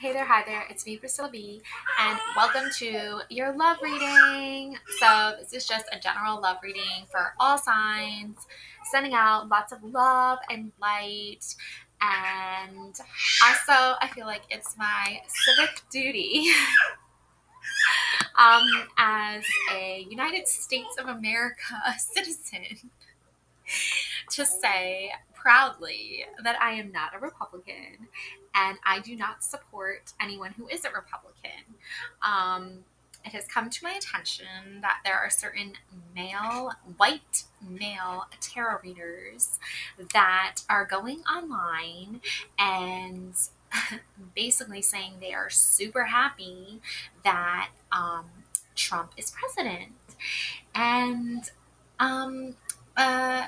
Hey there, hi there, it's me, Priscilla B, and welcome to your love reading. So, this is just a general love reading for all signs, sending out lots of love and light. And also, I feel like it's my civic duty as a United States of America citizen to say proudly that I am not a Republican and I do not support anyone who is a Republican. Um, it has come to my attention that there are certain white male tarot readers that are going online and basically saying they are super happy that Trump is president. And um, uh,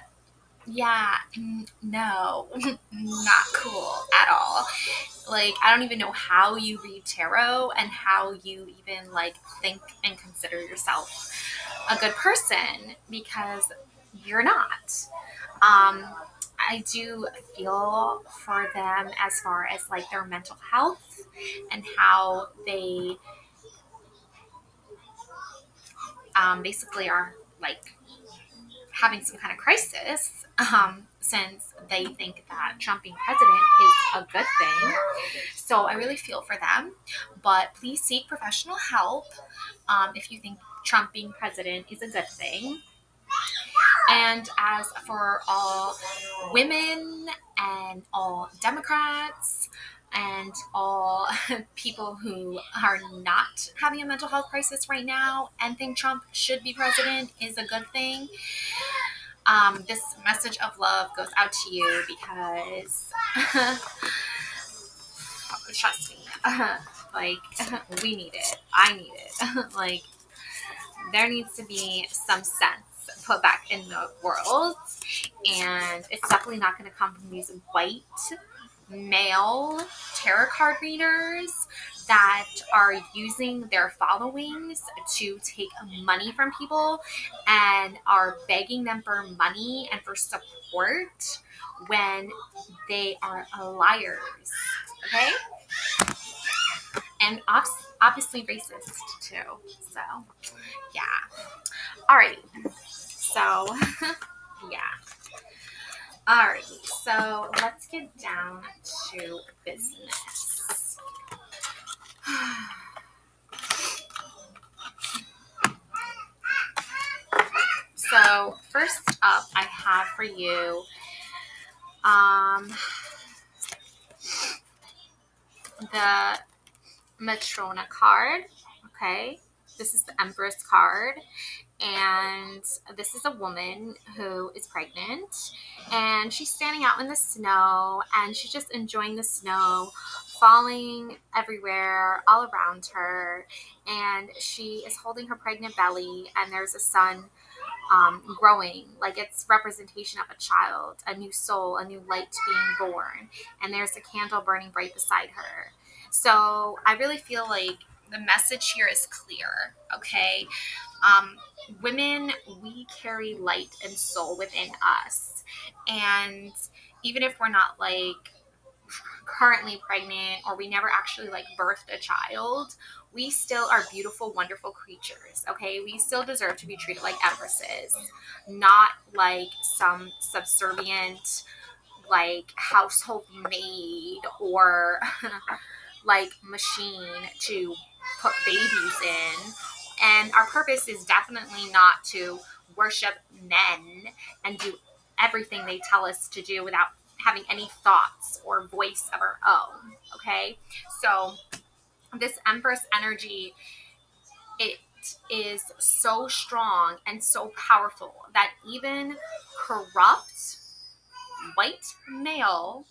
yeah, no, not cool at all. Like, I don't even know how you read tarot and how you even like think and consider yourself a good person because you're not. Um, I do feel for them as far as like their mental health and how they basically are like having some kind of crisis since they think that Trump being president is a good thing. So I really feel for them. But please seek professional help if you think Trump being president is a good thing. And as for all women and all Democrats and all people who are not having a mental health crisis right now and think Trump should be president is a good thing, this message of love goes out to you because trust me, like we need it. I need it. Like there needs to be some sense put back in the world, and it's definitely not going to come from these white male tarot card readers that are using their followings to take money from people and are begging them for money and for support when they are liars. Okay? And obviously racist too. So, yeah. Alrighty. So, yeah. Alrighty. So, let's get down to business. So, first up, I have for you the Matrona card. Okay. This is the Empress card. And this is a woman who is pregnant. And she's standing out in the snow. And she's just enjoying the snow falling everywhere, all around her. And she is holding her pregnant belly. And there's a sun growing, like it's representation of a child, a new soul, a new light being born, and there's a candle burning right beside her. So I really feel like the message here is clear. Okay, um, women, we carry light and soul within us, and even if we're not like currently pregnant or we never actually like birthed a child, we still are beautiful, wonderful creatures. Okay, we still deserve to be treated like empresses, not like some subservient like household maid or like machine to put babies in. And our purpose is definitely not to worship men and do everything they tell us to do without having any thoughts or voice of our own. Okay, so this Empress energy, it is so strong and so powerful that even corrupt white male,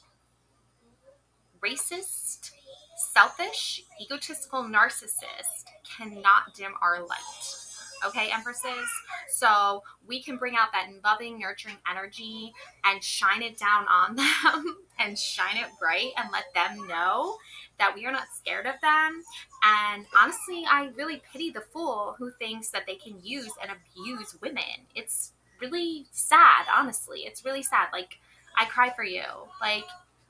racist, selfish, egotistical narcissist cannot dim our light. Okay, Empresses? So we can bring out that loving, nurturing energy and shine it down on them and shine it bright and let them know that we are not scared of them. And honestly, I really pity the fool who thinks that they can use and abuse women. It's really sad, honestly. It's really sad. Like, I cry for you. Like,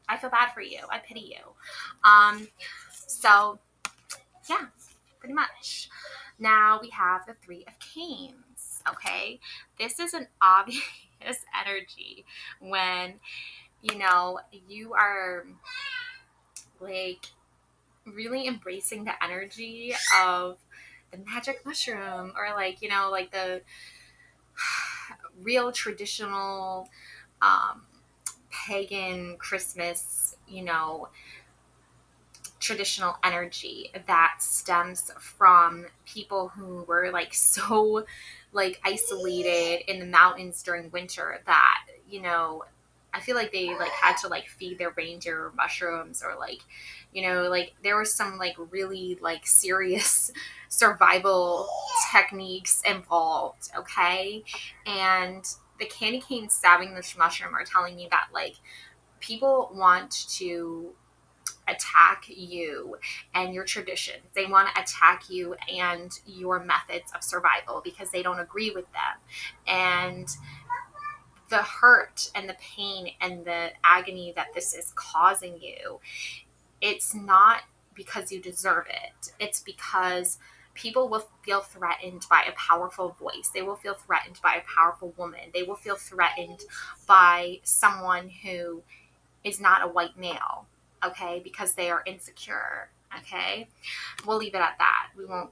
I feel bad for you. I pity you. Um, So, yeah, pretty much. Now we have the Three of Canes. Okay, this is an obvious energy when you are like really embracing the energy of the magic mushroom, or like the real traditional pagan Christmas, traditional energy that stems from people who were like so like isolated in the mountains during winter that I feel like they like had to like feed their reindeer mushrooms, or like there was some like really like serious survival techniques involved. Okay, and the candy cane stabbing the mushroom are telling me that like people want to attack you and your traditions. They want to attack you and your methods of survival because they don't agree with them. And the hurt and the pain and the agony that this is causing you, it's not because you deserve it. It's because people will feel threatened by a powerful voice. They will feel threatened by a powerful woman. They will feel threatened by someone who is not a white male, okay, because they are insecure, okay? We'll leave it at that. We won't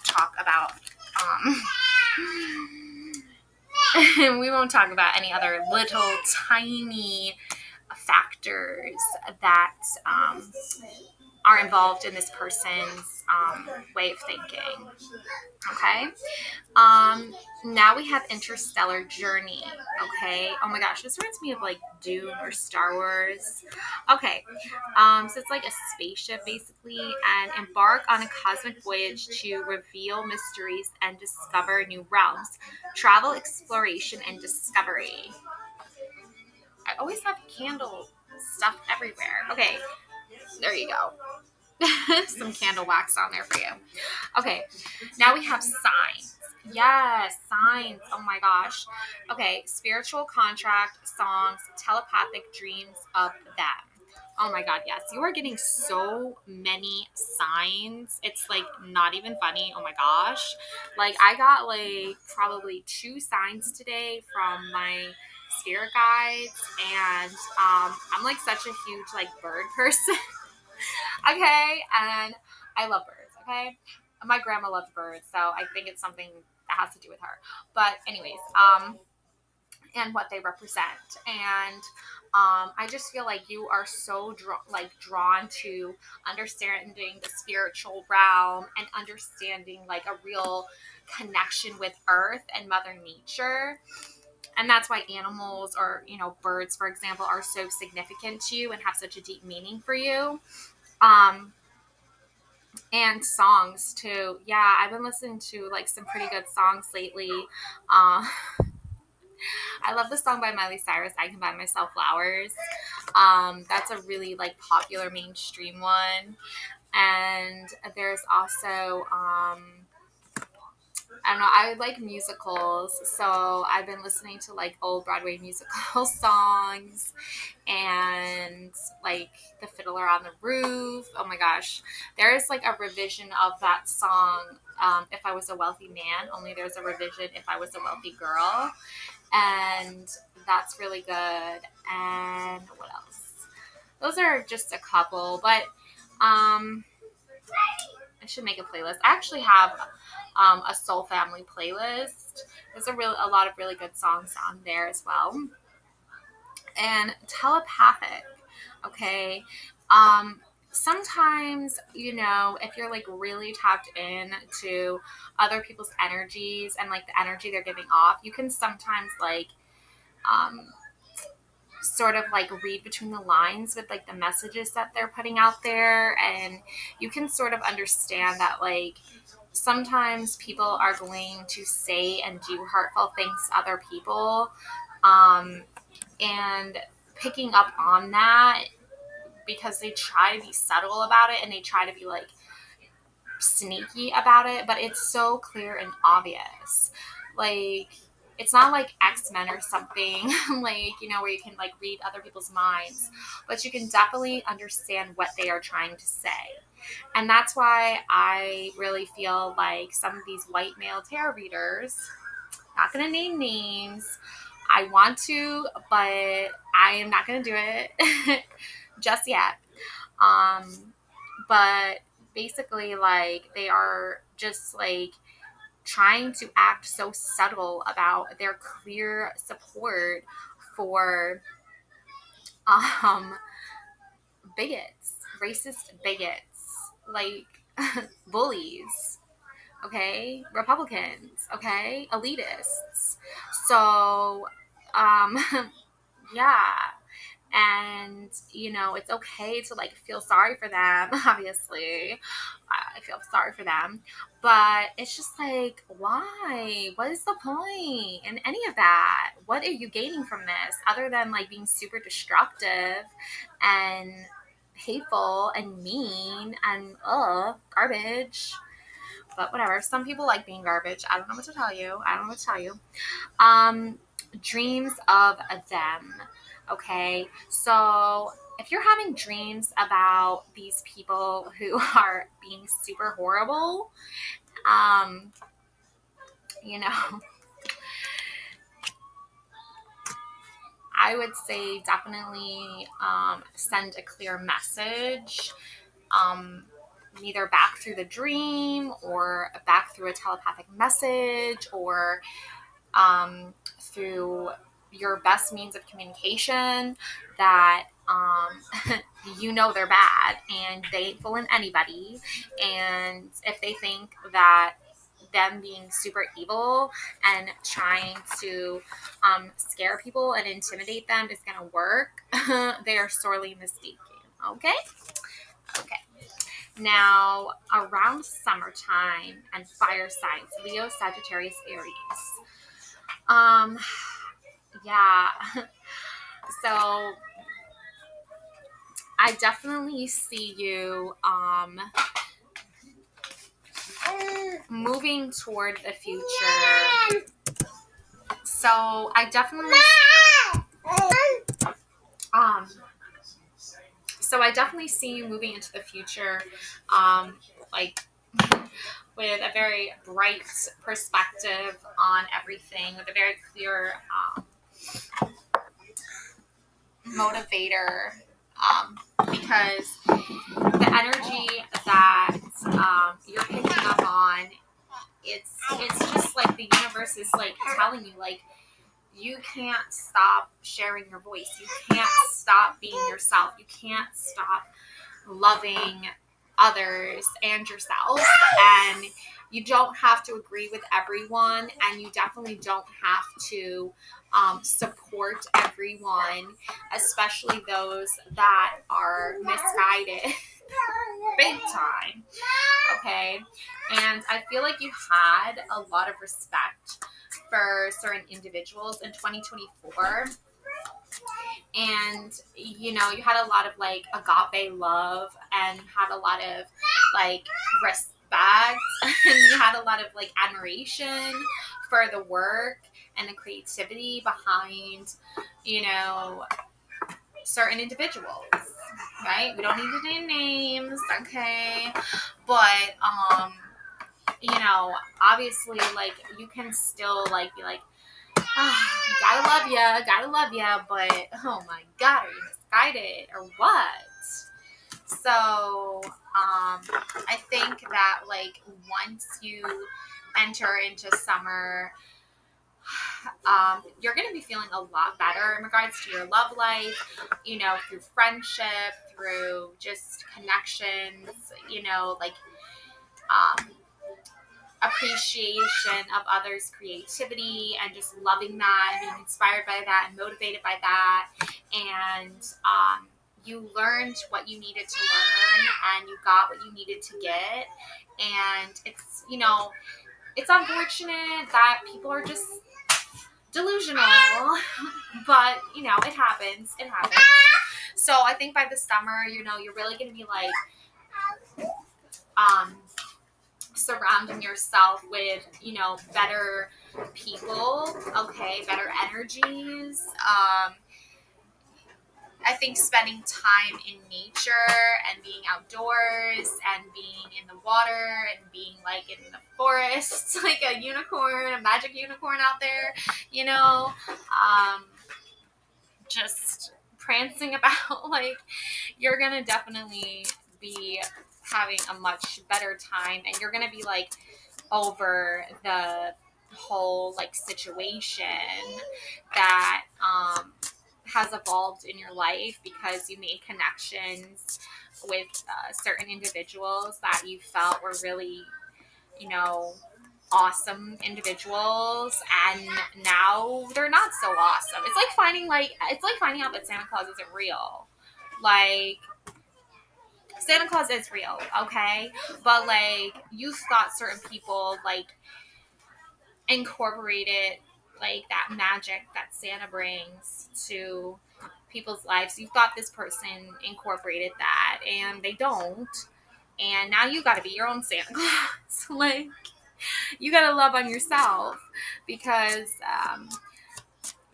talk about, we won't talk about any other little tiny factors that are involved in this person's way of thinking, okay? Now we have Interstellar Journey. Okay. Oh my gosh, this reminds me of like Dune or Star Wars. Okay. So it's like a spaceship basically, and embark on a cosmic voyage to reveal mysteries and discover new realms. Travel, exploration, and discovery. I always have candle stuff everywhere. Okay, there you go. Some candle wax on there for you. Okay, now we have signs. Yes, signs. Oh my gosh. Okay, spiritual contract, songs, telepathic dreams of them. Oh my god, yes. You are getting so many signs. It's like not even funny. Oh my gosh. Like I got like probably 2 signs today from my spirit guides, and I'm like such a huge like bird person. Okay, and I love birds. Okay, my grandma loved birds, so I think it's something that has to do with her. But anyways, and what they represent, and I just feel like you are so drawn to understanding the spiritual realm and understanding like a real connection with Earth and Mother Nature. And that's why animals, or birds for example, are so significant to you and have such a deep meaning for you. um and songs too. Yeah, I've been listening to like some pretty good songs lately. uh, I love the song by Miley Cyrus, I Can Buy Myself Flowers. That's a really like popular mainstream one. And there's also I don't know, I like musicals, so I've been listening to like old Broadway musical songs, and like The Fiddler on the Roof. Oh my gosh. There is like a revision of that song, If I Was a Wealthy Man, only there's a revision If I Was a Wealthy Girl. And that's really good. And what else? Those are just a couple, but I should make a playlist. I actually have a Soul Family playlist. There's a lot of really good songs on there as well. And telepathic, okay. Sometimes if you're like really tapped in to other people's energies and like the energy they're giving off, you can sometimes like um sort of like read between the lines with like the messages that they're putting out there, and you can sort of understand that like sometimes people are going to say and do hurtful things to other people, um and picking up on that because they try to be subtle about it and they try to be like sneaky about it, but it's so clear and obvious. Like, It's not like X-Men or something, like, where you can like read other people's minds, but you can definitely understand what they are trying to say. And that's why I really feel like some of these white male tarot readers, not going to name names, I want to, but I am not going to do it just yet. But basically, like, they are just like trying to act so subtle about their clear support for um bigots, racist bigots, like bullies, okay, Republicans, okay, elitists. So um yeah, and it's okay to like feel sorry for them. Obviously I feel sorry for them, but it's just like, why? What is the point in any of that? What are you gaining from this other than like being super destructive and hateful and mean and garbage? But whatever, some people like being garbage. I don't know what to tell you. um, Dreams of them. Okay, so if you're having dreams about these people who are being super horrible, um, you know, I would say definitely send a clear message, um, either back through the dream or back through a telepathic message or through your best means of communication that they're bad and they ain't fooling anybody. And if they think that them being super evil and trying to scare people and intimidate them is going to work, they are sorely mistaken. Okay? Okay. Now, around summertime and fire signs, Leo, Sagittarius, Aries. Um, yeah. So I definitely see you moving toward the future. So I definitely um see you moving into the future, like with a very bright perspective on everything, with a very clear motivator, because the energy that you're picking up on, it's just like the universe is like telling you, like, you can't stop sharing your voice, you can't stop being yourself, you can't stop loving others and yourself, and you don't have to agree with everyone, and you definitely don't have to support everyone, especially those that are misguided big time. Okay, and I feel like you had a lot of respect for certain individuals in 2024, and you had a lot of like agape love and had a lot of like respect and you had a lot of like admiration for the work and the creativity behind certain individuals, right? We don't need to name names, okay? But obviously, like, you can still like be like, gotta love ya, but oh my god, are you misguided or what? So, I think that like once you enter into summer, you're going to be feeling a lot better in regards to your love life, through friendship, through just connections, like um, appreciation of others' creativity and just loving that and being inspired by that and motivated by that. And you learned what you needed to learn and you got what you needed to get. And it's unfortunate that people are just delusional, but it happens. So I think by the summer, you're really going to be like, surrounding yourself with, better people, okay, better energies. I think spending time in nature and being outdoors and being in the water and being like in the forest, like a unicorn, a magic unicorn out there, just prancing about, like, you're gonna definitely be having a much better time, and you're gonna be like over the whole like situation that has evolved in your life because you made connections with certain individuals that you felt were really, you know, awesome individuals, and now they're not so awesome. It's like finding out that Santa Claus isn't real. Like, Santa Claus is real, okay? But like, you thought certain people like incorporated like that magic that Santa brings to people's lives. You thought this person incorporated that, and they don't. And now you got to be your own Santa Claus. Like, you got to love on yourself because,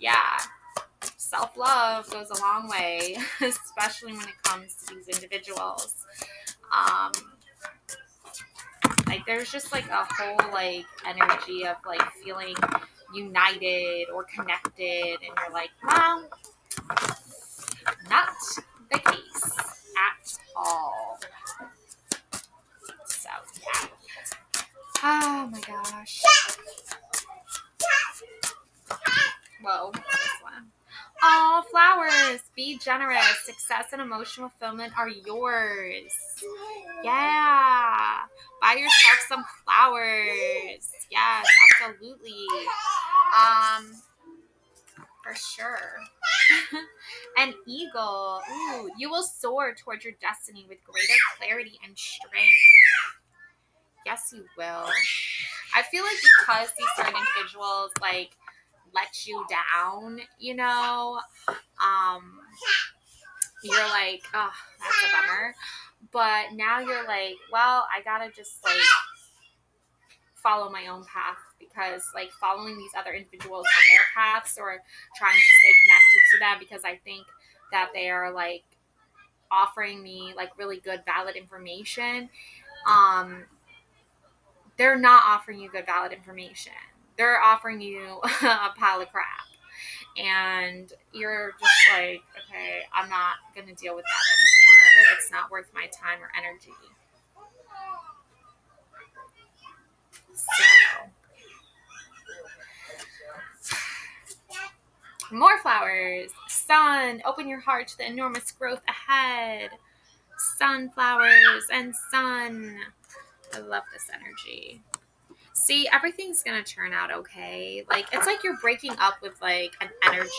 yeah, self love goes a long way, especially when it comes to these individuals. Um, like, there's just like a whole like energy of like feeling united or connected, and you're like, well, not the case at all. So yeah. Oh my gosh. Whoa, this one. Oh, flowers. Be generous. Success and emotional fulfillment are yours. Yeah. Buy yourself some flowers. Yes, absolutely. Um, for sure. An eagle. Ooh, you will soar towards your destiny with greater clarity and strength. Yes, you will. I feel like because these certain individuals like let you down, um, you're like, oh, that's a bummer. But now you're like, well, I gotta just like follow my own path, because like following these other individuals on their paths or trying to stay connected to them because I think that they are like offering me like really good valid information, um they're not offering you good valid information. They're offering you a pile of crap, and you're just like, okay, I'm not gonna deal with that anymore. It's not worth my time or energy. So more flowers. Sun, open your heart to the enormous growth ahead. Sunflowers and sun. I love this energy. See, everything's gonna turn out okay. Like, it's like you're breaking up with like an energy.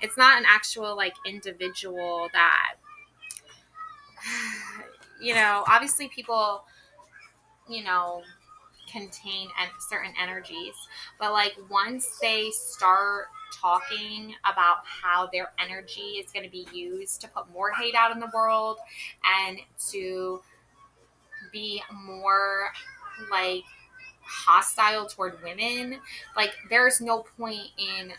It's not an actual like individual that, obviously people, you know, contain certain energies, but like once they start talking about how their energy is going to be used to put more hate out in the world and to be more like hostile toward women, like there's no point in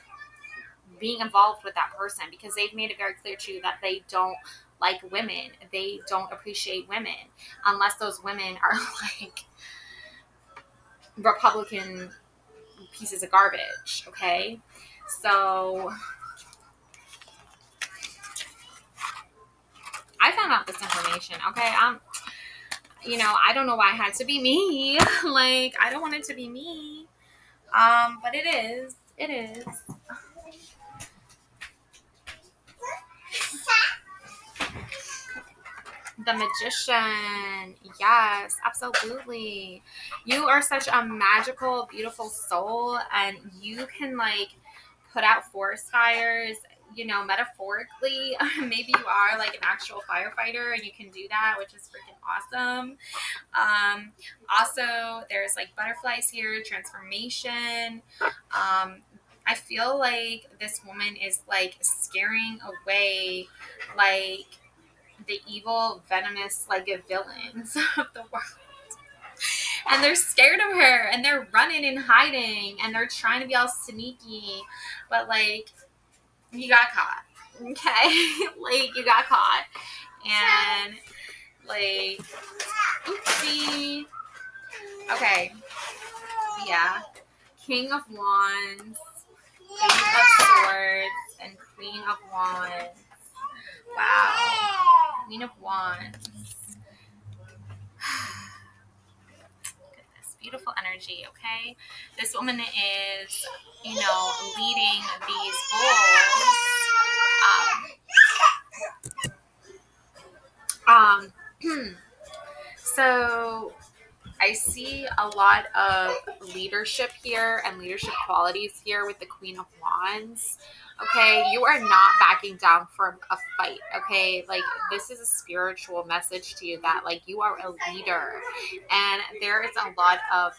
being involved with that person, because they've made it very clear to you that they don't like women, they don't appreciate women, unless those women are like Republican pieces of garbage. Okay, so I found out this information. Okay, I don't know why it had to be me. Like, I don't want it to be me, but it is. It is. The Magician. Yes, absolutely. You are such a magical, beautiful soul, and you can like put out forest fires, metaphorically. Maybe you are like an actual firefighter and you can do that, which is freaking awesome. Also, there's like butterflies here, transformation. I feel like this woman is like scaring away like the evil, venomous, like villains of the world. and they're scared of her and they're running and hiding and they're trying to be all sneaky, but like you got caught. Okay. Like you got caught. And like oopsie. Okay. Yeah. King of Wands, Eight of Swords, and Queen of Wands. Wow. Queen of Wands. Goodness, beautiful energy, okay? This woman is, leading these bulls. Um, so I see a lot of leadership here and leadership qualities here with the Queen of Wands. Okay, you are not backing down from a fight. Okay, like this is a spiritual message to you that like you are a leader, and there is a lot of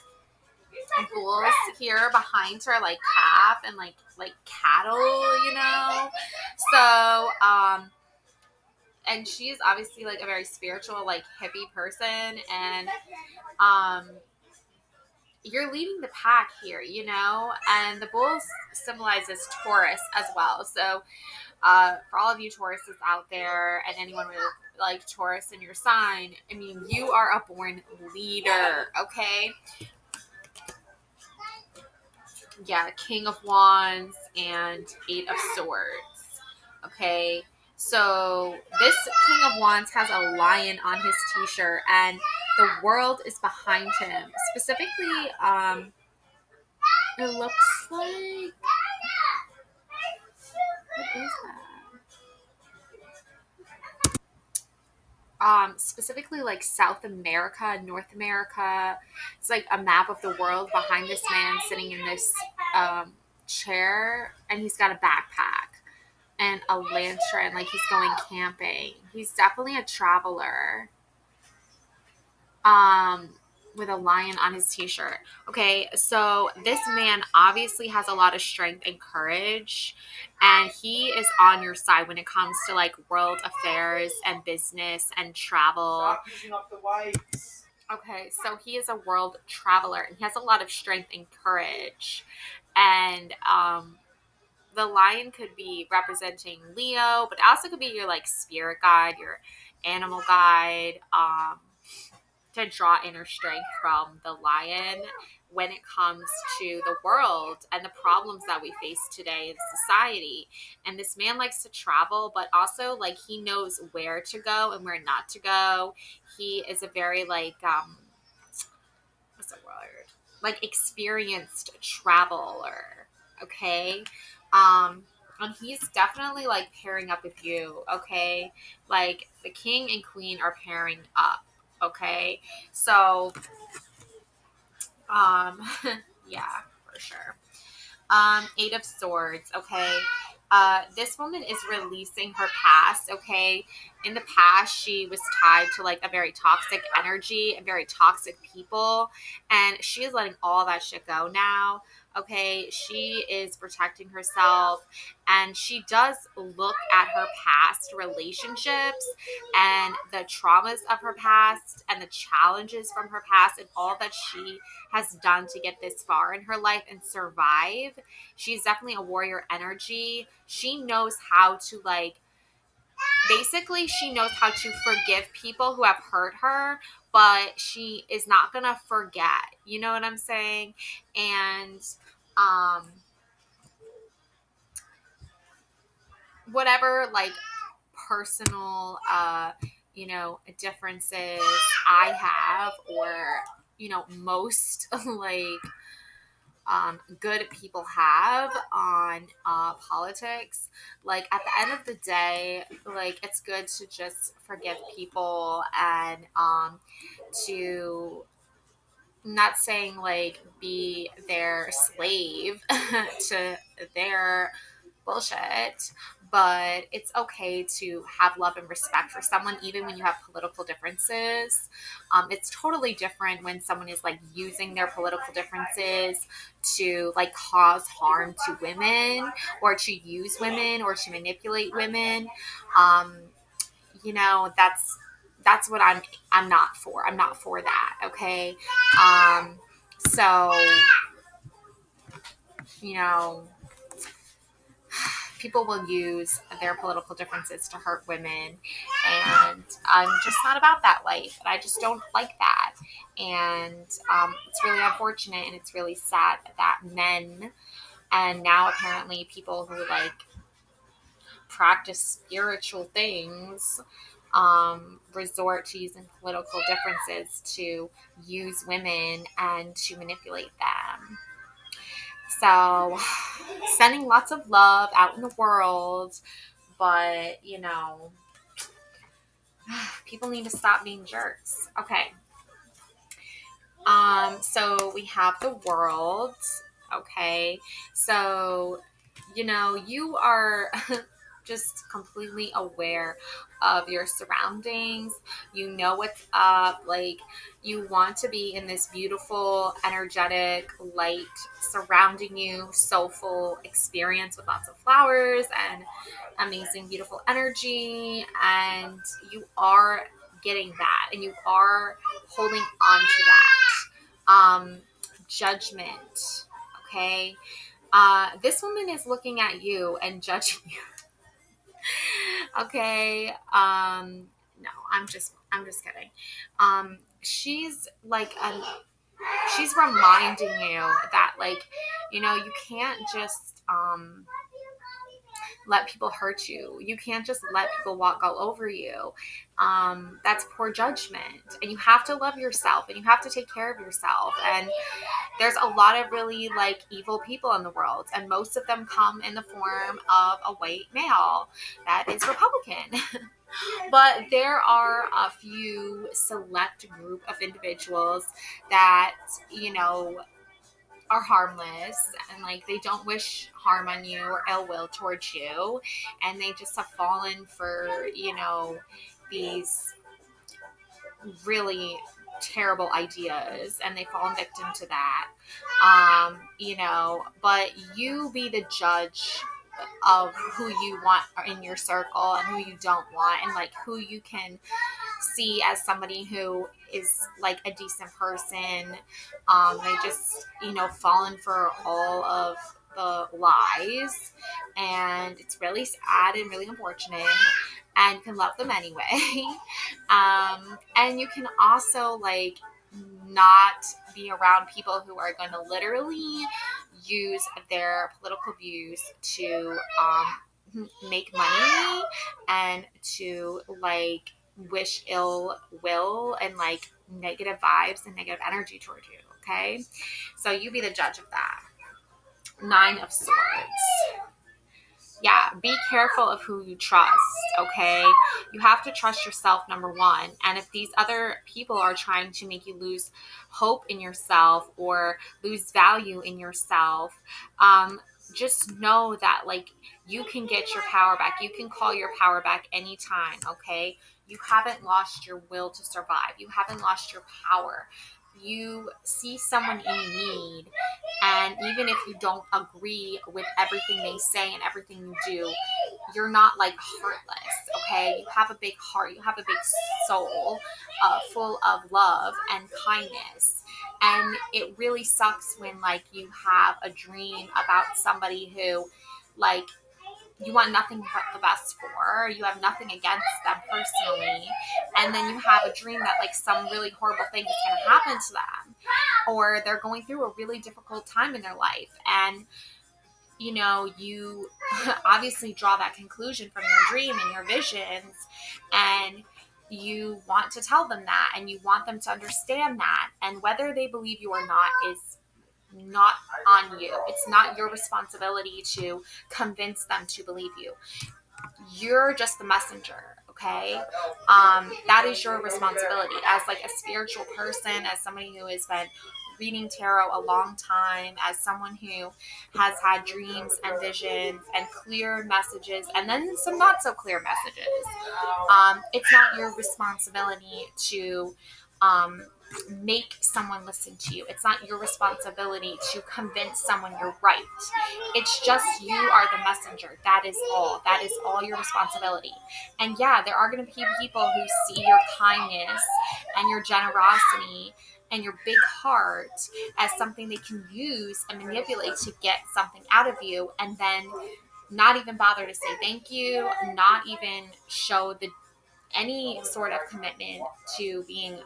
bulls here behind her, like calf and like cattle. So and she is obviously like a very spiritual, like hippie person, and um you're leading the pack here, and the bulls symbolizes Taurus as well. So for all of you Tauruses out there and anyone with like Taurus in your sign, I mean, you are a born leader, okay? Yeah, King of Wands and Eight of Swords, okay? So this King of Wands has a lion on his t-shirt and the world is behind him. Specifically, it looks like, what is that? Specifically like South America, North America. It's like a map of the world behind this man sitting in this chair, and he's got a backpack and a lantern, like he's going camping. He's definitely a traveler. Um, with a lion on his t-shirt. Okay, so this man obviously has a lot of strength and courage, and he is on your side when it comes to like world affairs and business and travel. Stop using up the whites. Okay, so he is a world traveler and he has a lot of strength and courage. And the lion could be representing Leo, but it also could be your like spirit guide, your animal guide. To draw inner strength from the lion when it comes to the world and the problems that we face today in society. And this man likes to travel, but also like he knows where to go and where not to go. He is a very like what's the word? Like experienced traveler. Okay. And he's definitely like pairing up with you, okay? Like the king and queen are pairing up, okay? So, um, yeah, for sure. Eight of Swords, okay? This woman is releasing her past, okay? In the past, she was tied to like a very toxic energy and very toxic people, and she is letting all that shit go now, okay? She is protecting herself, and she does look at her past relationships and the traumas of her past and the challenges from her past and all that she has done to get this far in her life and survive. She's definitely a warrior energy. She knows how to like basically she knows how to forgive people who have hurt her, but she is not going to forget. You know what I'm saying? And um whatever like personal differences I have, or most like good people have on politics. Like at the end of the day, like it's good to just forgive people and to not saying like be their slave to their bullshit, but it's okay to have love and respect for someone even when you have political differences. It's totally different when someone is like using their political differences to like cause harm to women or to use women or to manipulate women. um, that's that's what I'm not for. I'm not for that. Okay. So, you know, people will use their political differences to hurt women, and I'm just not about that life, and I just don't like that. And it's really unfortunate, and it's really sad that men, and now apparently people who like practice spiritual things, resort to using political differences to use women and to manipulate them. So, sending lots of love out in the world, but people need to stop being jerks. Okay. So we have the world. Okay. So, you are just completely aware of your surroundings. You know what's up. Like, you want to be in this beautiful, energetic light surrounding you, soulful experience with lots of flowers and amazing, beautiful energy. And you are getting that, and you are holding on to that. Judgment. Okay. This woman is looking at you and judging you. Okay. No, I'm just kidding. She's like she's reminding you that, like, you can't just let people hurt you. You can't just let people walk all over you. That's poor judgment. And you have to love yourself, and you have to take care of yourself. And there's a lot of really like evil people in the world, and most of them come in the form of a white male that is Republican. But there are a few select group of individuals that, are harmless, and like they don't wish harm on you or ill will towards you, and they just have fallen for, these really terrible ideas, and they fall victim to that. But you be the judge of who you want in your circle and who you don't want, and like who you can see as somebody who is like a decent person. They just, fallen for all of the lies, and it's really sad and really unfortunate, and you can love them anyway. And you can also like not be around people who are going to literally use their political views to make money and to like wish ill will and like negative vibes and negative energy toward you. Okay. So you be the judge of that. Nine of Swords. Yeah, be careful of who you trust, okay? You have to trust yourself, number one. And if these other people are trying to make you lose hope in yourself or lose value in yourself, just know that, like, you can get your power back. You can call your power back anytime, okay? You haven't lost your will to survive. You haven't lost your power. You see someone in need, and even if you don't agree with everything they say and everything you do, you're not like heartless, okay? You have a big heart, you have a big soul, full of love and kindness. And it really sucks when like you have a dream about somebody who, like, you want nothing but the best for, you have nothing against them personally, and then you have a dream that like some really horrible thing is going to happen to them, or they're going through a really difficult time in their life, and you obviously draw that conclusion from your dream and your visions, and you want to tell them that, and you want them to understand that, and whether they believe you or not is not on you. It's not your responsibility to convince them to believe you. You're just the messenger, okay? That is your responsibility as like a spiritual person, as somebody who has been reading tarot a long time, as someone who has had dreams and visions and clear messages, and then some not so clear messages. It's not your responsibility to um, make someone listen to you. It's not your responsibility to convince someone you're right. It's just you are the messenger. That is all. That is all your responsibility. And yeah, there are going to be people who see your kindness and your generosity and your big heart as something they can use and manipulate to get something out of you, and then not even bother to say thank you, not even show the any sort of commitment to being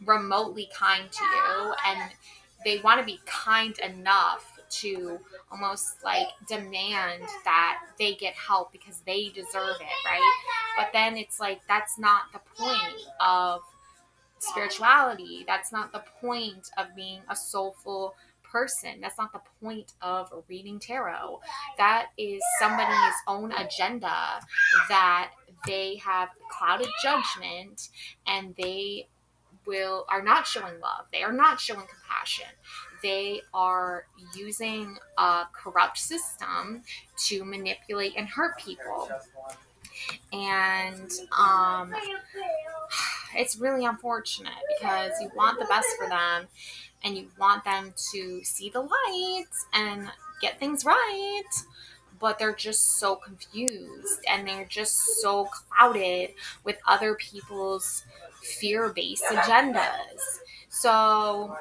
remotely kind to you. And they want to be kind enough to almost like demand that they get help because they deserve it, right? But then it's like, that's not the point of spirituality. That's not the point of being a soulful person. That's not the point of reading tarot. That is somebody's own agenda, that they have clouded judgment, and they are not showing love. They are not showing compassion. They are using a corrupt system to manipulate and hurt people. And it's really unfortunate because you want the best for them and you want them to see the light and get things right, but they're just so confused and they're just so clouded with other people's fear-based agendas. So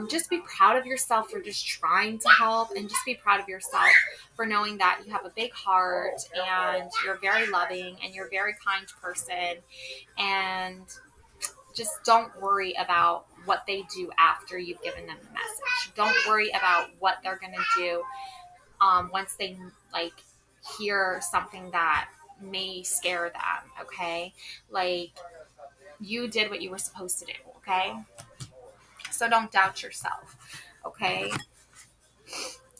just be proud of yourself for just trying to help, and just be proud of yourself for knowing that you have a big heart and you're very loving and you're a very kind person. And just don't worry about what they do after you've given them the message. Don't worry about what they're going to do once they like hear something that may scare them. Okay, like, you did what you were supposed to do. Okay, so don't doubt yourself. Okay.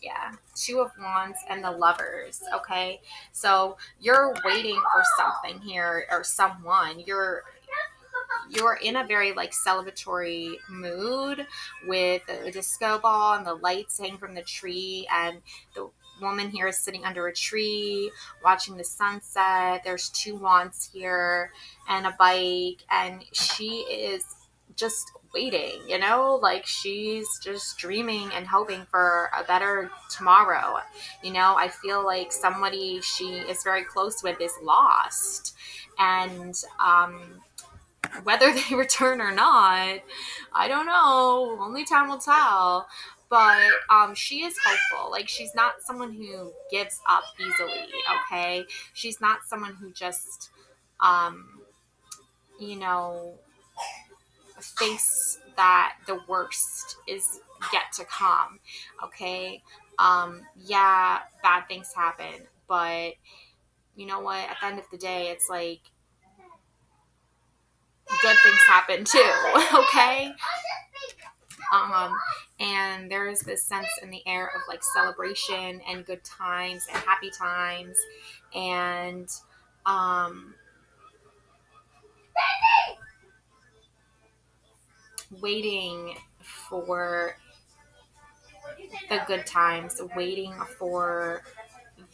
Yeah, Two of Wands and the Lovers. Okay, so you're waiting for something here, or someone. You're in a very like celebratory mood with the disco ball and the lights hanging from the tree, and the woman here is sitting under a tree watching the sunset. There's two wands here and a bike, and she is just waiting, like she's just dreaming and hoping for a better tomorrow. I feel like somebody she is very close with is lost, and whether they return or not, I don't know. Only time will tell. But she is hopeful. Like, she's not someone who gives up easily, okay? She's not someone who just, you know, thinks that the worst is yet to come, okay? Yeah, bad things happen. But you know what? At the end of the day, it's like, good things happen too, okay? And there's this sense in the air of like celebration and good times and happy times, and waiting for the good times, waiting for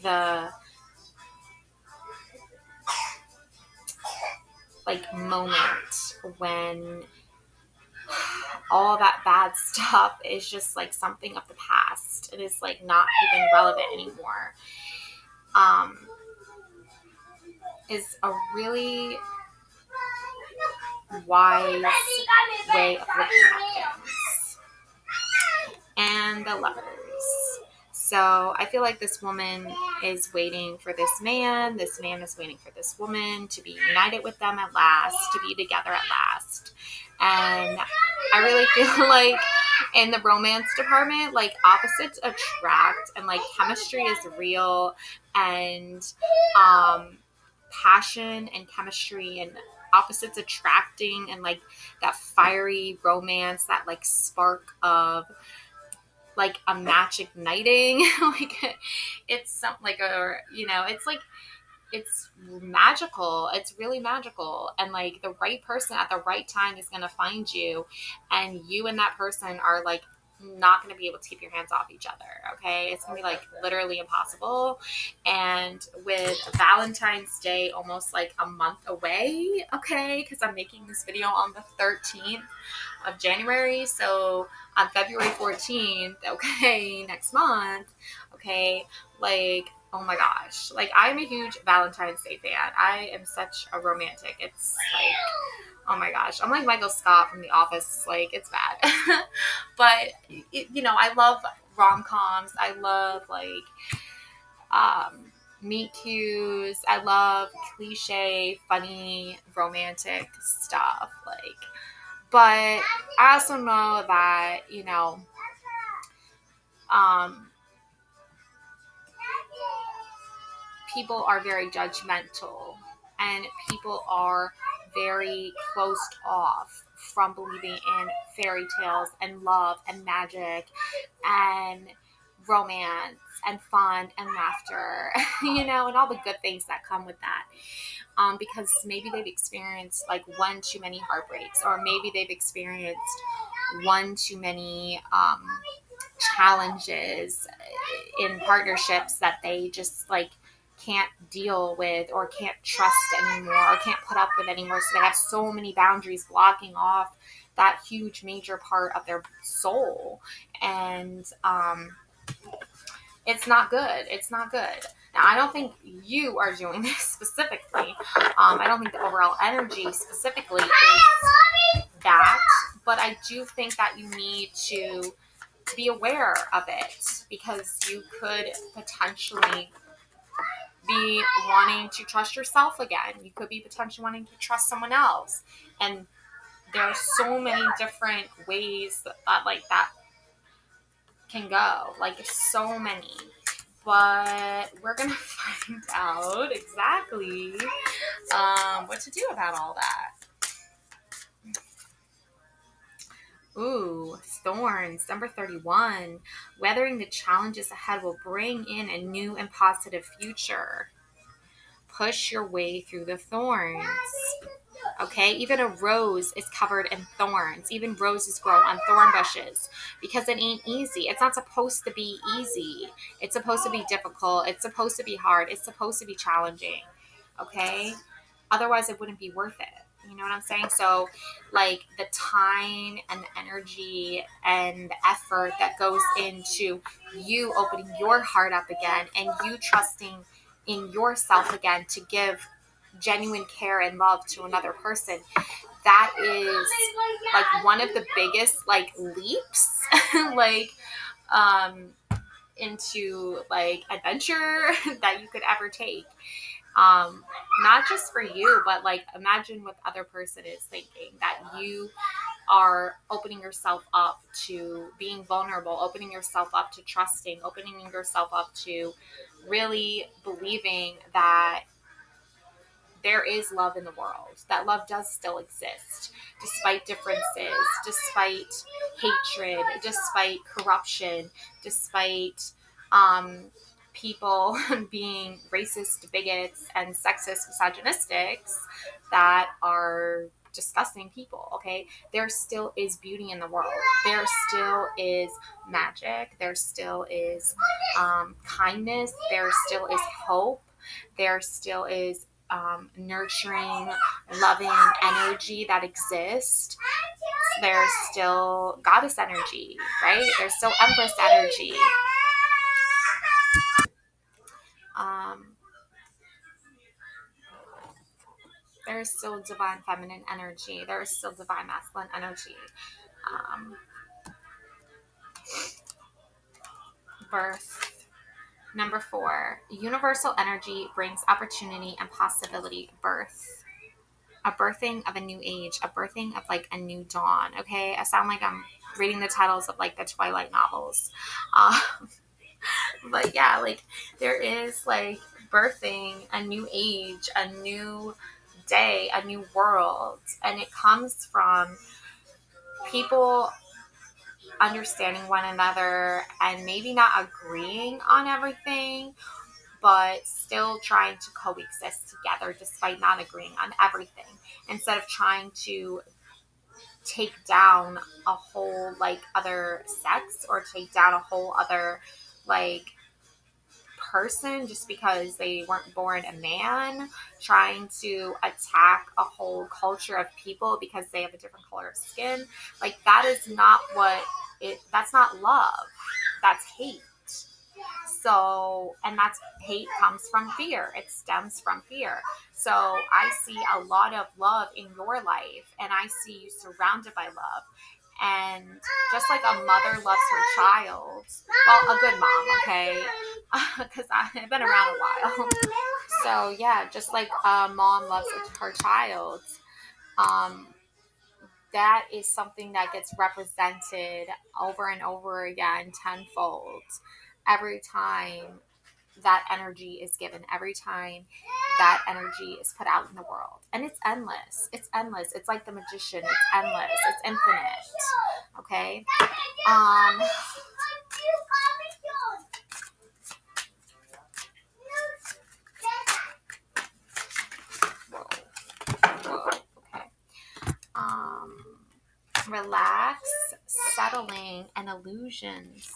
the like moment when all that bad stuff is just like something of the past. It is like not even relevant anymore. Is a really wise way of looking at things. And the Lovers. So I feel like this woman is waiting for this man. This man is waiting for this woman to be united with them at last, to be together at last. And I really feel like in the romance department, like, opposites attract, and like chemistry is real, and passion and chemistry and opposites attracting, and like that fiery romance, that like spark of like a match igniting. Like, it's something like it's like, it's magical. It's really magical. And like the right person at the right time is going to find you, and you and that person are like not going to be able to keep your hands off each other. Okay. It's going to be like literally impossible. And with Valentine's Day almost like a month away, okay, because I'm making this video on the 13th of January. So on February 14th, okay, next month, okay, like, oh my gosh, like I'm a huge Valentine's Day fan. I am such a romantic. It's like, oh my gosh, I'm like Michael Scott from The Office. Like, it's bad. But, I love rom-coms. I love, like, meet cutes. I love cliche, funny, romantic stuff. Like, but I also know that, um, people are very judgmental and people are very closed off from believing in fairy tales and love and magic and romance and fun and laughter, and all the good things that come with that. Because maybe they've experienced like one too many heartbreaks, or maybe they've experienced one too many challenges in partnerships that they just like can't deal with or can't trust anymore or can't put up with anymore. So they have so many boundaries blocking off that huge major part of their soul. And it's not good. It's not good. Now, I don't think you are doing this specifically. I don't think the overall energy specifically is that, but I do think that you need to be aware of it, because you could potentially be wanting to trust yourself again. You could be potentially wanting to trust someone else. And there are so many different ways that can go. Like, so many. But we're going to find out exactly what to do about all that. Ooh, Thorns, number 31. Weathering the challenges ahead will bring in a new and positive future. Push your way through the thorns. Okay, even a rose is covered in thorns. Even roses grow on thorn bushes because it ain't easy. It's not supposed to be easy. It's supposed to be difficult. It's supposed to be hard. It's supposed to be challenging. Okay? Otherwise, it wouldn't be worth it. You know what I'm saying? So, like, the time and the energy and the effort that goes into you opening your heart up again and you trusting in yourself again to give genuine care and love to another person, that is like one of the biggest like leaps like into like adventure that you could ever take. Not just for you, but like imagine what the other person is thinking, that you are opening yourself up to being vulnerable, opening yourself up to trusting, opening yourself up to really believing that there is love in the world, that love does still exist, despite differences, despite hatred, despite corruption, despite people being racist, bigots, and sexist, misogynistics that are disgusting people. Okay, there still is beauty in the world. There still is magic. There still is kindness. There still is hope. There still is nurturing, loving energy that exists. There's still goddess energy, right? There's still empress energy. Um, there's still divine feminine energy. There's still divine masculine energy. Um, Birth. Number 4, universal energy brings opportunity and possibility. Birth. A birthing of a new age, a birthing of like a new dawn. Okay, I sound like I'm reading the titles of like the Twilight novels. But yeah, like there is like birthing a new age, a new day, a new world. And it comes from people understanding one another and maybe not agreeing on everything, but still trying to coexist together despite not agreeing on everything, instead of trying to take down a whole like other sex or take down a whole other like person just because they weren't born a man, trying to attack a whole culture of people because they have a different color of skin. Like that is not what that's not love. That's hate. So, and that's hate comes from fear. It stems from fear. So, I see a lot of love in your life, and I see you surrounded by love. And just like a mother loves her child, well, a good mom, okay? Because I've been around a while. So, yeah, just like a mom loves her child, um, that is something that gets represented over and over again tenfold every time that energy is given, every time that energy is put out in the world. And it's endless. It's endless. It's like the magician. It's endless. It's infinite. Okay? Um whoa, whoa, okay. Um Relax, settling, and illusions.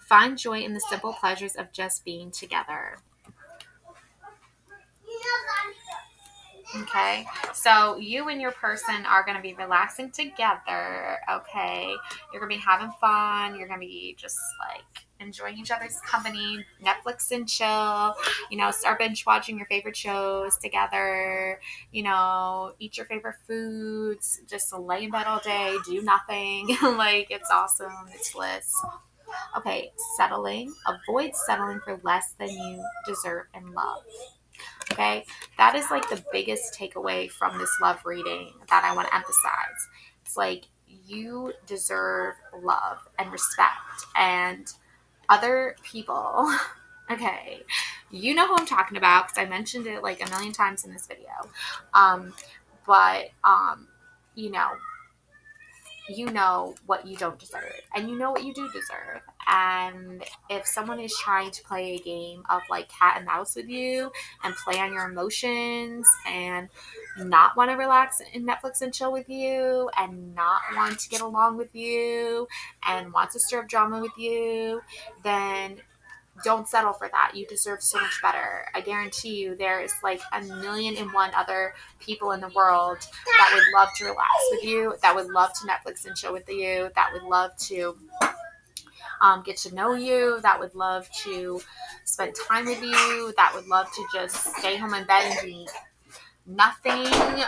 Find joy in the simple pleasures of just being together. Okay, so you and your person are going to be relaxing together. Okay, you're going to be having fun. You're going to be just like enjoying each other's company, Netflix and chill. Start binge watching your favorite shows together. Eat your favorite foods. Just lay in bed all day, do nothing. Like it's awesome. It's bliss. Okay, settling. Avoid settling for less than you deserve and love. Okay, that is like the biggest takeaway from this love reading that I want to emphasize. It's like you deserve love and respect and other people. Okay, you know who I'm talking about because I mentioned it like a million times in this video. Um, but you know what you don't deserve and you know what you do deserve. And if someone is trying to play a game of like cat and mouse with you and play on your emotions and not want to relax in Netflix and chill with you and not want to get along with you and want to stir up drama with you, then don't settle for that. You deserve so much better. I guarantee you there is like a million and one other people in the world that would love to relax with you, that would love to Netflix and chill with you, that would love to get to know you, that would love to spend time with you, that would love to just stay home in bed and do nothing,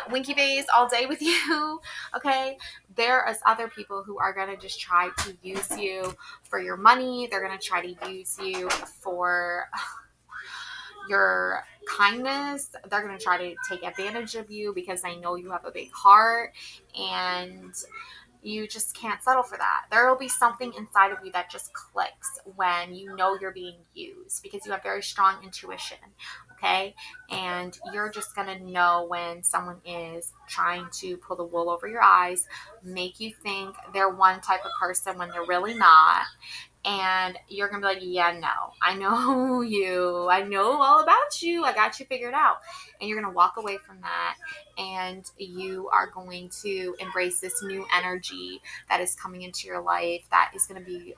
winky face all day with you. Okay, there is other people who are going to just try to use you for your money. They're going to try to use you for your kindness. They're going to try to take advantage of you because they know you have a big heart, and you just can't settle for that. There will be something inside of you that just clicks when you know you're being used because you have very strong intuition. Okay, and you're just gonna know when someone is trying to pull the wool over your eyes, make you think they're one type of person when they're really not, and you're gonna be like, yeah, no, I know you, I know all about you, I got you figured out. And you're gonna walk away from that, and you are going to embrace this new energy that is coming into your life that is gonna be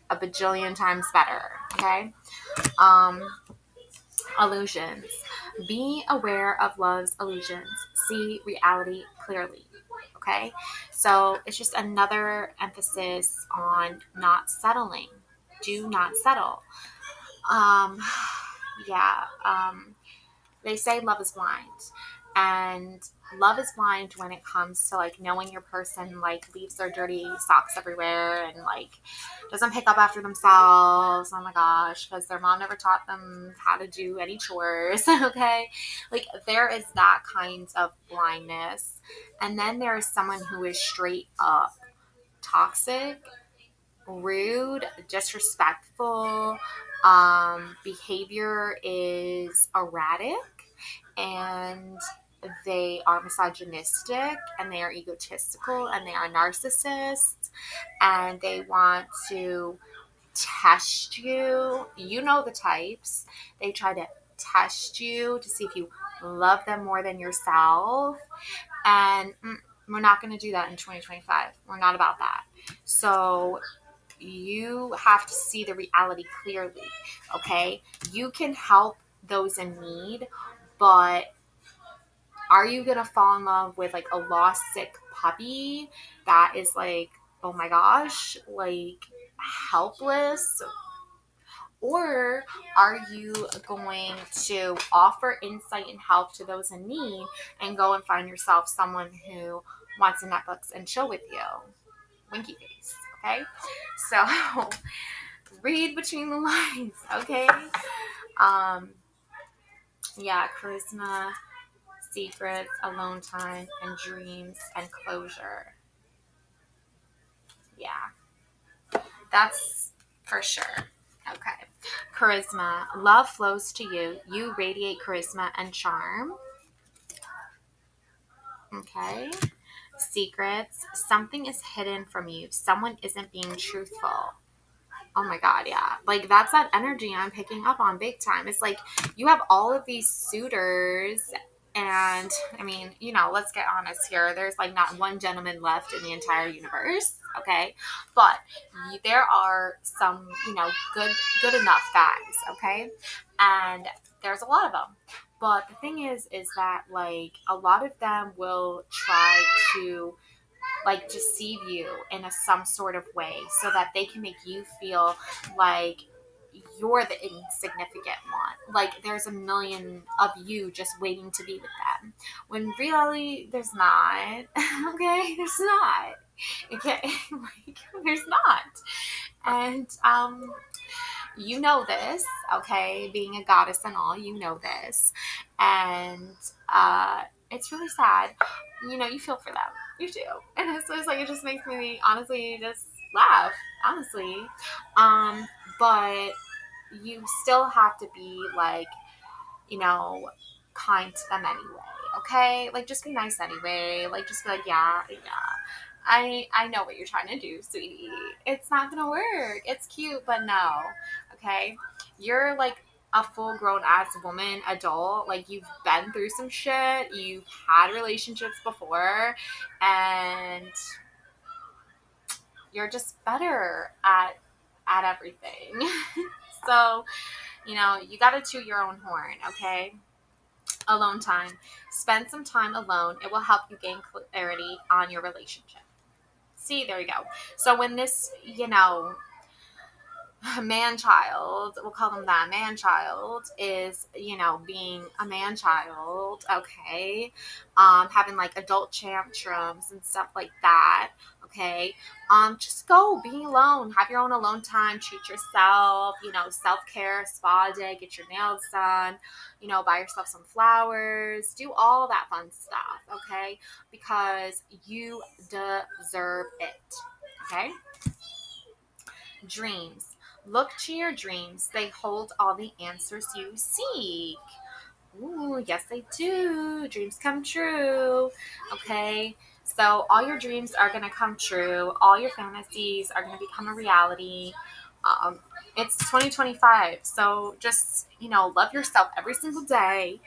a bajillion times better. Okay. um Illusions. Be aware of love's illusions. See reality clearly. Okay? So it's just another emphasis on not settling. Do not settle. Um, yeah. They say love is blind. And love is blind when it comes to like knowing your person like leaves their dirty socks everywhere and like doesn't pick up after themselves. Oh my gosh, because their mom never taught them how to do any chores. Okay, like there is that kind of blindness. And then there is someone who is straight up toxic, rude, disrespectful. Behavior is erratic, and they are misogynistic, and they are egotistical, and they are narcissists, and they want to test you. You know the types. They try to test you to see if you love them more than yourself. And We're not going to do that in 2025. We're not about that. So you have to see the reality clearly, okay? You can help those in need, but are you going to fall in love with like a lost, sick puppy that is like, oh my gosh, like helpless? Or are you going to offer insight and help to those in need and go and find yourself someone who wants a Netflix and chill with you? Winky face, okay? So read between the lines, okay? Um, yeah, charisma, secrets, alone time, and dreams and closure. Yeah, that's for sure. Okay. Charisma. Love flows to you. You radiate charisma and charm. Okay. Secrets. Something is hidden from you. Someone isn't being truthful. Oh my God, yeah. Like that's that energy I'm picking up on big time. It's like you have all of these suitors, and I mean, let's get honest here. There's like not one gentleman left in the entire universe, okay? But there are some, good enough guys, okay? And there's a lot of them. But the thing is that like a lot of them will try to like deceive you in some sort of way so that they can make you feel like you're the insignificant one. Like there's a million of you just waiting to be with them. When really there's not. Okay? There's not. Okay? Like there's not. And you know this, okay? Being a goddess and all, you know this. And it's really sad. You feel for them. You do. And it's like, it just makes me honestly just laugh, honestly. But you still have to be like, you know, kind to them anyway, okay? Like, just be nice anyway. Like, just be like, yeah, yeah. I know what you're trying to do, sweetie. It's not gonna work. It's cute, but no. Okay? You're like a full grown ass woman, adult. Like you've been through some shit. You've had relationships before, and you're just better at everything. So, you gotta toot your own horn, okay? Alone time. Spend some time alone. It will help you gain clarity on your relationship. See, there you go. So when this, man child, we'll call them that, man child is, being a man child, okay, having like adult tantrums and stuff like that, okay, just go, be alone, have your own alone time, treat yourself, self-care, spa day, get your nails done, buy yourself some flowers, do all that fun stuff, okay, because you deserve it, okay. Dreams. Look to your dreams. They hold all the answers you seek. Ooh, yes, they do. Dreams come true. Okay. So, all your dreams are going to come true. All your fantasies are going to become a reality. Um, it's 2025. So, just, love yourself every single day.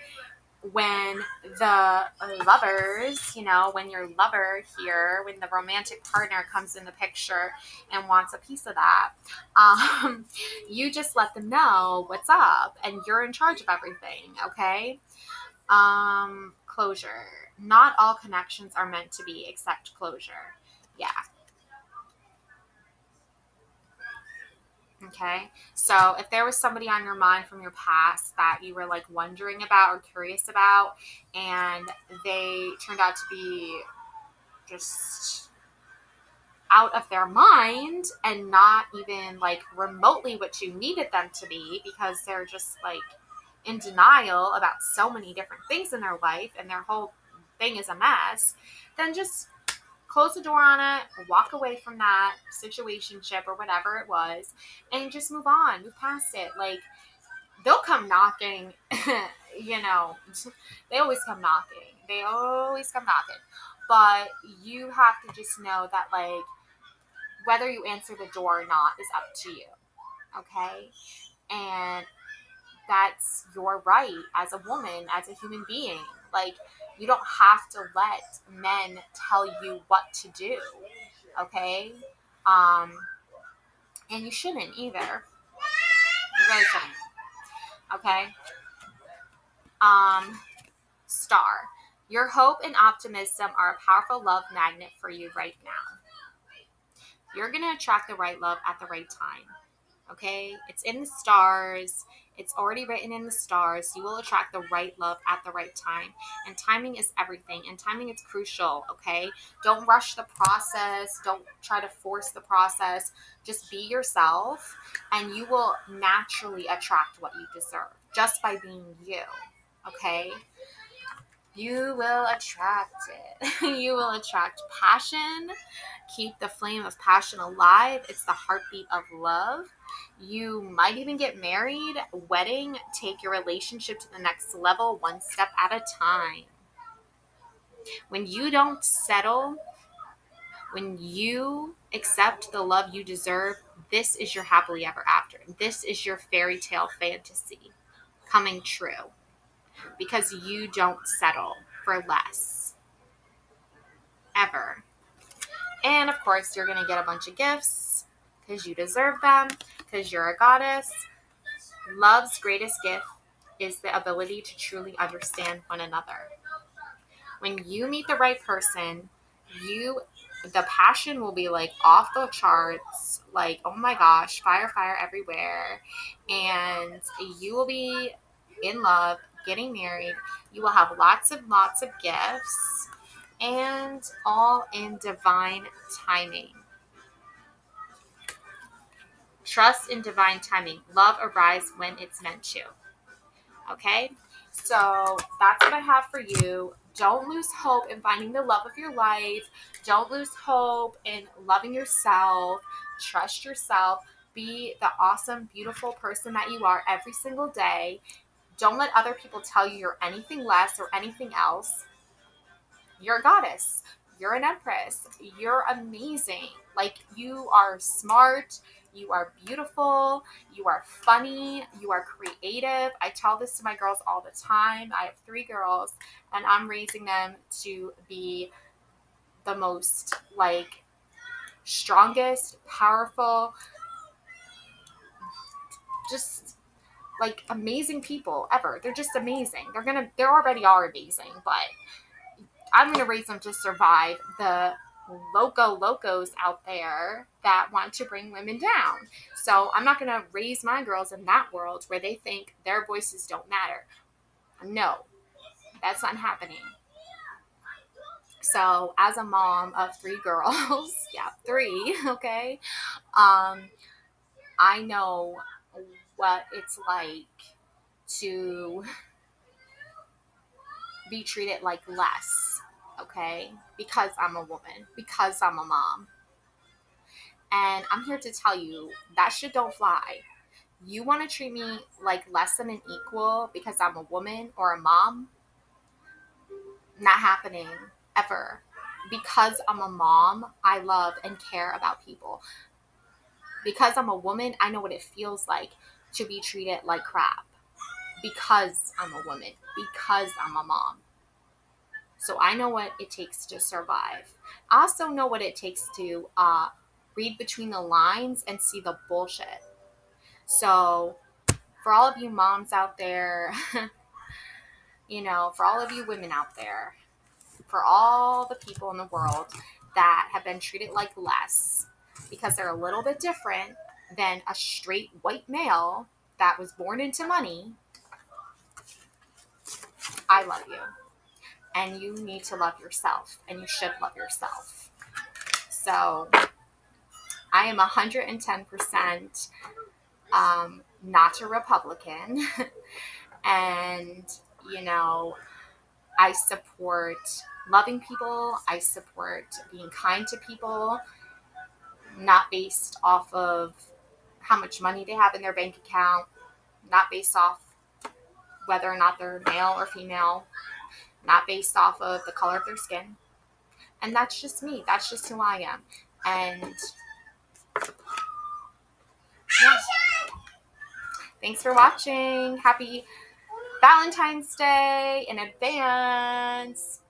When the lovers, when your lover here, when the romantic partner comes in the picture and wants a piece of that, you just let them know what's up and you're in charge of everything, okay? Closure. Not all connections are meant to be except closure. Yeah. Okay. So if there was somebody on your mind from your past that you were like wondering about or curious about, and they turned out to be just out of their mind and not even like remotely what you needed them to be because they're just like in denial about so many different things in their life and their whole thing is a mess, then just close the door on it, walk away from that situationship or whatever it was, and just move on, move past it. Like, they'll come knocking, you know, they always come knocking. They always come knocking. But you have to just know that, like, whether you answer the door or not is up to you. Okay? And that's your right as a woman, as a human being. Like, You don't have to let men tell you what to do, okay? And you shouldn't either. You really shouldn't, okay? Star. Your hope and optimism are a powerful love magnet for you right now. You're going to attract the right love at the right time. Okay? It's in the stars. It's already written in the stars. You will attract the right love at the right time. And timing is everything. And timing is crucial. Okay? Don't rush the process. Don't try to force the process. Just be yourself, and you will naturally attract what you deserve just by being you. Okay? You will attract it. You will attract passion. Keep the flame of passion alive. It's the heartbeat of love. You might even get married. Wedding. Take your relationship to the next level, one step at a time. When you don't settle, when you accept the love you deserve, this is your happily ever after. This is your fairy tale fantasy coming true, because you don't settle for less. Ever. And of course, you're going to get a bunch of gifts because you deserve them, because you're a goddess. Love's greatest gift is the ability to truly understand one another. When you meet the right person, the passion will be like off the charts, like, oh my gosh, fire everywhere. And you will be in love, getting married. You will have lots and lots of gifts, and all in divine timing. Trust in divine timing. Love arrives when it's meant to. Okay? So that's what I have for you. Don't lose hope in finding the love of your life. Don't lose hope in loving yourself. Trust yourself. Be the awesome, beautiful person that you are every single day. Don't let other people tell you you're anything less or anything else. You're a goddess. You're an empress. You're amazing. Like, you are smart. You are beautiful. You are funny. You are creative. I tell this to my girls all the time. I have 3 girls, and I'm raising them to be the most, like, strongest, powerful, just like amazing people ever. They're just amazing. They already are amazing, but I'm going to raise them to survive the locos out there that want to bring women down. So I'm not going to raise my girls in that world where they think their voices don't matter. No, that's not happening. So as a mom of 3 girls, yeah, 3, okay, I know what it's like to be treated like less, okay, because I'm a woman, because I'm a mom. And I'm here to tell you that shit don't fly. You want to treat me like less than an equal because I'm a woman or a mom? Not happening ever. Because I'm a mom, I love and care about people. Because I'm a woman, I know what it feels like to be treated like crap. Because I'm a woman. Because I'm a mom. So I know what it takes to survive. I also know what it takes to read between the lines and see the bullshit. So for all of you moms out there, for all of you women out there, for all the people in the world that have been treated like less because they're a little bit different than a straight white male that was born into money, I love you. And you need to love yourself, and you should love yourself. So I am 110% not a Republican. And, I support loving people. I support being kind to people, not based off of how much money they have in their bank account, not based off whether or not they're male or female, not based off of the color of their skin. And that's just me. That's just who I am. And yeah. Thanks for watching. Happy Valentine's Day in advance.